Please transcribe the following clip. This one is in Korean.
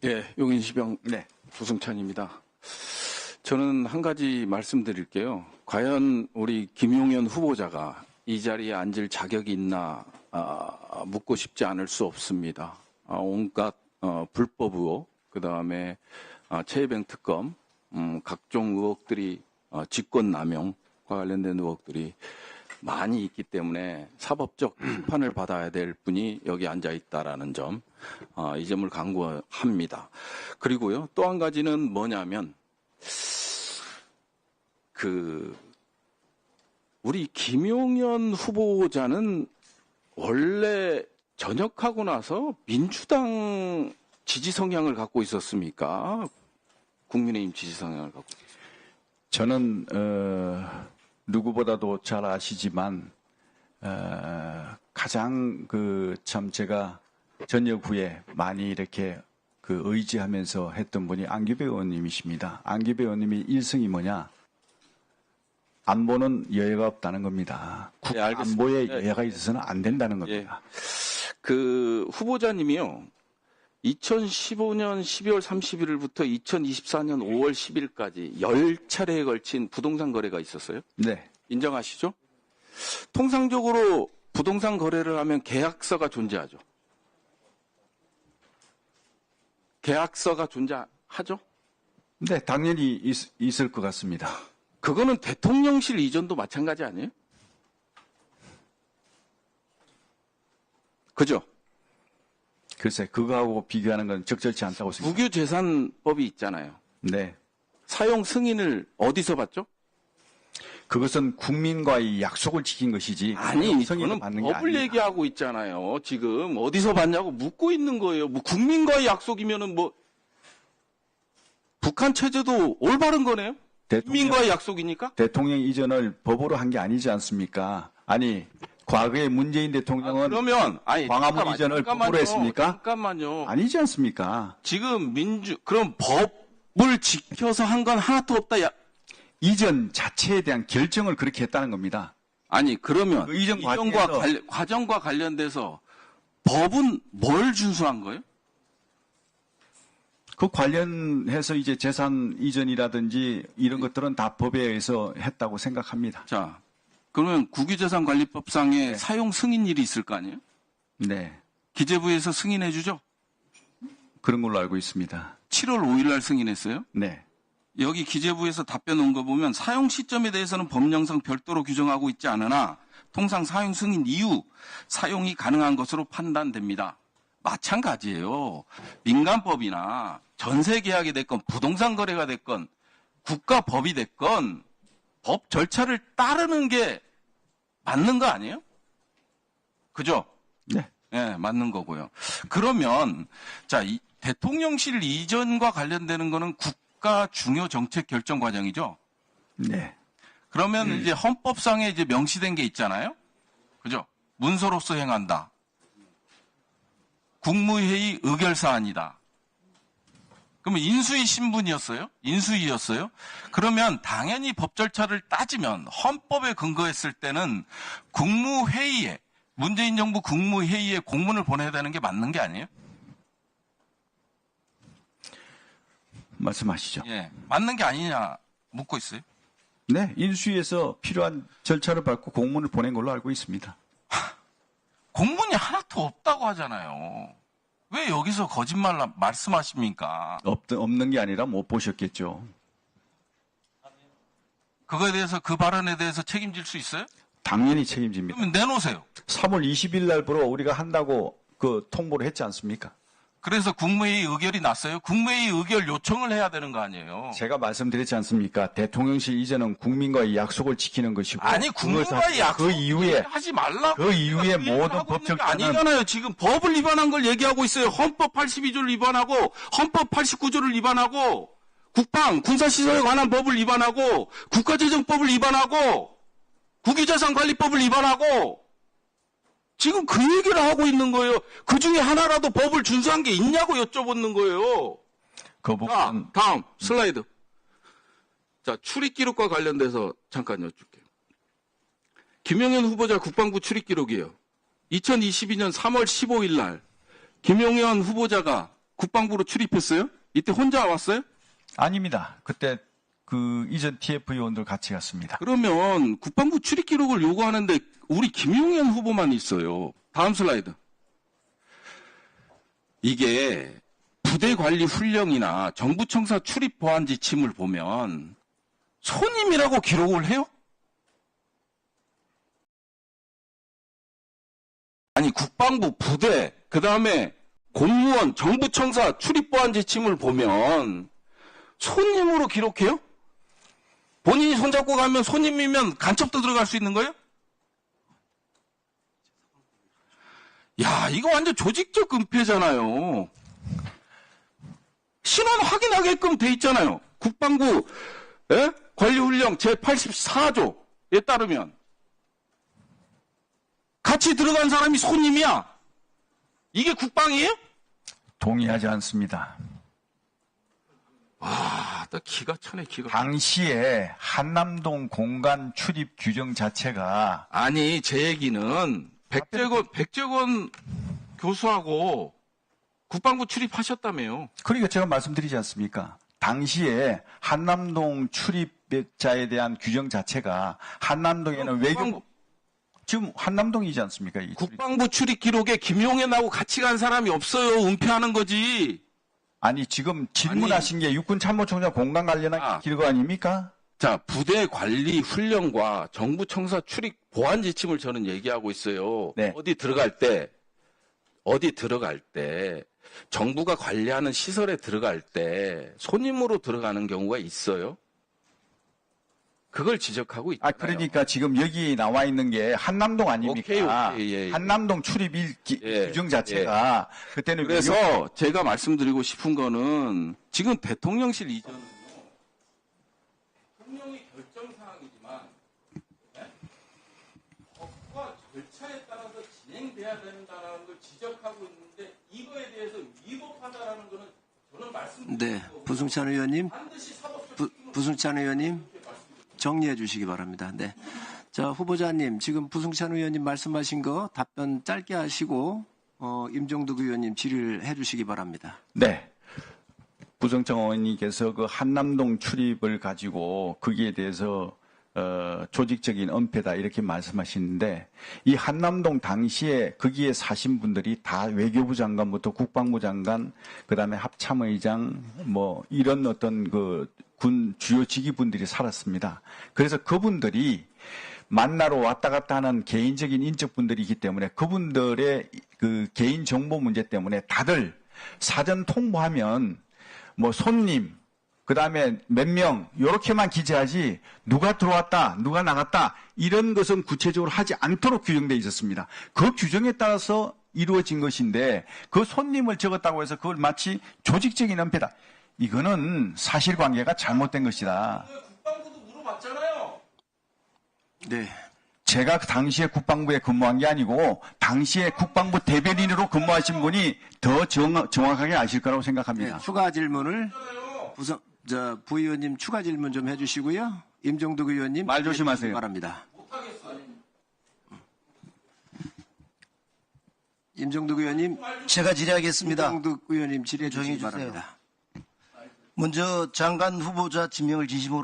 예, 용인시병 네. 조승찬입니다. 저는 한 가지 말씀드릴게요. 과연 우리 김용현 후보자가 이 자리에 앉을 자격이 있나 묻고 싶지 않을 수 없습니다. 온갖 불법 의혹, 그다음에 최혜병 특검, 각종 의혹들이 직권남용과 관련된 의혹들이 많이 있기 때문에 사법적 심판을 받아야 될 분이 여기 앉아 있다라는 점, 이 점을 강구합니다. 그리고요, 또 한 가지는 뭐냐면, 우리 김용현 후보자는 원래 전역하고 나서 민주당 지지 성향을 갖고 있었습니까? 국민의힘 지지 성향을 갖고 있었습니까? 저는 누구보다도 잘 아시지만 가장 참 제가 전역 후에 많이 이렇게 의지하면서 했던 분이 안규배 의원님이십니다. 안규배 의원님이 1승이 뭐냐? 안보는 여야가 없다는 겁니다. 네, 안보에 여야가 있어서는 안 된다는 겁니다. 예. 후보자님이요, 2015년 12월 31일부터 2024년 5월 10일까지 10차례에 걸친 부동산 거래가 있었어요? 네. 인정하시죠? 통상적으로 부동산 거래를 하면 계약서가 존재하죠. 계약서가 존재하죠? 네, 당연히 있을 것 같습니다. 그거는 대통령실 이전도 마찬가지 아니에요? 그죠? 글쎄, 그거하고 비교하는 건 적절치 않다고 생각합니다. 국유재산법이 있잖아요. 네. 사용 승인을 어디서 받죠? 그것은 국민과의 약속을 지킨 것이지. 아니, 성인을 저는 받는 게 법을 아닙니다. 얘기하고 있잖아요. 지금 어디서 받냐고 묻고 있는 거예요. 뭐 국민과의 약속이면은 뭐 북한 체제도 올바른 거네요. 국민과의 약속이니까? 대통령 이전을 법으로 한 게 아니지 않습니까? 아니, 과거에 문재인 대통령은 그러면 광화문 이전을 법으로 했습니까? 잠깐만요. 아니지 않습니까? 지금 그럼 법을 지켜서 한 건 하나도 없다. 이전 자체에 대한 결정을 그렇게 했다는 겁니다. 아니, 그러면 그 이전 과정과 관련돼서 법은 뭘 준수한 거예요? 그 관련해서 이제 재산 이전이라든지 이런 것들은 다 법에 의해서 했다고 생각합니다. 자, 그러면 국유재산관리법상에 네. 사용 승인일이 있을 거 아니에요? 네. 기재부에서 승인해 주죠? 그런 걸로 알고 있습니다. 7월 5일 날 승인했어요? 네. 여기 기재부에서 답변 온 거 보면 사용 시점에 대해서는 법령상 별도로 규정하고 있지 않으나 통상 사용 승인 이후 사용이 가능한 것으로 판단됩니다. 마찬가지예요. 민간법이나 전세 계약이 됐건 부동산 거래가 됐건 국가법이 됐건 법 절차를 따르는 게 맞는 거 아니에요? 그죠? 네. 네, 맞는 거고요. 그러면 자, 이 대통령실 이전과 관련되는 거는 국가 중요 정책 결정 과정이죠. 네. 그러면 이제 헌법상에 이제 명시된 게 있잖아요. 그죠? 문서로서 행한다. 국무회의 의결 사안이다. 그러면 인수위 신분이었어요? 인수위였어요? 그러면 당연히 법 절차를 따지면 헌법에 근거했을 때는 국무회의에, 문재인 정부 국무회의에 공문을 보내야 되는 게 맞는 게 아니에요? 말씀하시죠. 예, 맞는 게 아니냐 묻고 있어요. 네. 인수위에서 필요한 절차를 밟고 공문을 보낸 걸로 알고 있습니다. 공문이 하나도 없다고 하잖아요. 왜 여기서 거짓말 말씀하십니까? 없는 게 아니라 못 보셨겠죠. 그거에 대해서, 그 발언에 대해서 책임질 수 있어요? 당연히 책임집니다. 그러면 내놓으세요. 3월 20일 날부터 우리가 한다고 통보를 했지 않습니까? 그래서 국무회의 의결이 났어요. 국무회의 의결 요청을 해야 되는 거 아니에요? 제가 말씀드렸지 않습니까? 대통령실 이전은 국민과의 약속을 지키는 것이고. 아니, 국민과의 약속 그 이후에 하지 말라고. 그 이후에 모든 하고 법 있는 게 절차는 아니잖아요. 지금 법을 위반한 걸 얘기하고 있어요. 헌법 82조를 위반하고 헌법 89조를 위반하고 국방, 군사시설에 관한 법을 위반하고 국가재정법을 위반하고 국유재산관리법을 위반하고 지금 그 얘기를 하고 있는 거예요. 그 중에 하나라도 법을 준수한 게 있냐고 여쭤보는 거예요. 그 부분은 다음 슬라이드. 자, 출입기록과 관련돼서 잠깐 여쭐게요. 김용현 후보자 국방부 출입기록이에요. 2022년 3월 15일 날 김용현 후보자가 국방부로 출입했어요? 이때 혼자 왔어요? 아닙니다. 그때 그 이전 TF 의원들 같이 갔습니다. 그러면 국방부 출입 기록을 요구하는데 우리 김용현 후보만 있어요. 다음 슬라이드. 이게 부대 관리 훈령이나 정부청사 출입 보안 지침을 보면 손님이라고 기록을 해요? 아니 국방부 부대 그다음에 공무원 정부청사 출입 보안 지침을 보면 손님으로 기록해요? 본인이 손잡고 가면 손님이면 간첩도 들어갈 수 있는 거예요? 야, 이거 완전 조직적 은폐잖아요. 신원 확인하게끔 돼 있잖아요. 국방부 관리훈령 제84조에 따르면 같이 들어간 사람이 손님이야. 이게 국방이에요? 동의하지 않습니다. 와, 나 기가 차네, 기가. 당시에 한남동 공간 출입 규정 자체가 아니, 제 얘기는 백재건 교수하고 국방부 출입하셨다며요. 그러니까 제가 말씀드리지 않습니까? 당시에 한남동 출입자에 대한 규정 자체가 한남동에는 외교 지금 한남동이지 않습니까? 이 국방부 출입 기록에 김용현하고 같이 간 사람이 없어요. 은폐하는 거지. 아니 지금 질문하신 게 육군 참모총장 공간 관련한 기록 아닙니까? 자, 부대 관리 훈령과 정부 청사 출입 보안 지침을 저는 얘기하고 있어요. 네. 어디 들어갈 때 정부가 관리하는 시설에 들어갈 때 손님으로 들어가는 경우가 있어요. 그걸 지적하고 있잖아요. 그러니까 지금 여기 나와 있는 게 한남동 아닙니까? 오케이, 예. 한남동 출입 규정 자체가 그때는 그래서 제가 말씀드리고 싶은 거는 지금 대통령실 이전은 대통령이 결정사항이지만 법과 절차에 따라서 진행돼야 된다는 걸 지적하고 있는데 이거에 대해서 위법하다라는 거는 저는 말씀드리는 네, 부승찬 의원님, 반드시 사법적 부승찬 의원님 정리해 주시기 바랍니다. 네, 자 후보자님 지금 부승찬 의원님 말씀하신 거 답변 짧게 하시고 임종득 의원님 질의를 해주시기 바랍니다. 네. 부성청 의원님께서 그 한남동 출입을 가지고 거기에 대해서 조직적인 은폐다 이렇게 말씀하시는데 이 한남동 당시에 거기에 사신 분들이 다 외교부 장관부터 국방부 장관 그다음에 합참의장 뭐 이런 어떤 그 군 주요 직위분들이 살았습니다. 그래서 그분들이 만나러 왔다 갔다 하는 개인적인 인적분들이기 때문에 그분들의 그 개인 정보 문제 때문에 다들 사전 통보하면 뭐 손님 그다음에 몇 명 이렇게만 기재하지 누가 들어왔다 누가 나갔다 이런 것은 구체적으로 하지 않도록 규정되어 있었습니다. 그 규정에 따라서 이루어진 것인데 그 손님을 적었다고 해서 그걸 마치 조직적인 은폐다. 이거는 사실관계가 잘못된 것이다. 국방부도 물어봤잖아요. 네, 제가 그 당시에 국방부에 근무한 게 아니고 당시에 국방부 대변인으로 근무하신 분이 더 정확하게 아실 거라고 생각합니다. 네 추가 질문을 부 의원님 추가 질문 좀 해주시고요. 임종득 의원님 말 조심하세요. 바랍니다. 임종득 의원님, 제가 질의하겠습니다. 임종득 의원님 질의해 주시기 조용히 해주세요. 바랍니다. 먼저 장관 후보자 지명을 진심으로